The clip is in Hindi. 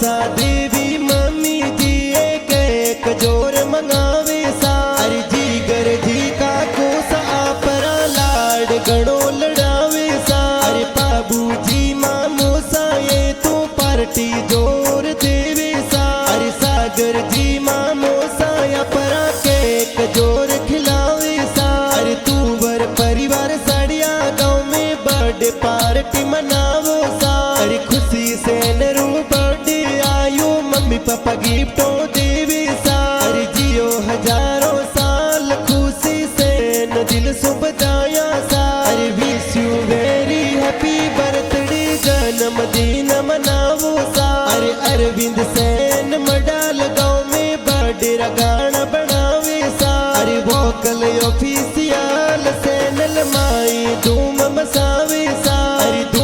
सा देवी मम्मी जी एक एक जोर मंगावे सा। अरे जीगर जी का कोसा आपरा लाड गणो लड़ावे सा। अरे बाबू जी मामो सा ये तो पार्टी जोर देवे सा। अरे सागर जी मामो सा अपरा केक जोर खिलावे सा। अरे तू वर परिवार सड़िया गाँव में बर्थडे पार्टी मनावो सा। अरे खुशी से नरू बर्थडे आयो मम्मी पापा गिफ्टों देवे सा। अरे जियो हजारों साल खुशी से न दिल सो बजाया सा। अरे wish you very happy birthday जन्मदिन मनावो सा। अरे अरविंद सेन मडाल गाँव में बर्थडे गाना बनावे सा। अरे वोकल ऑफिस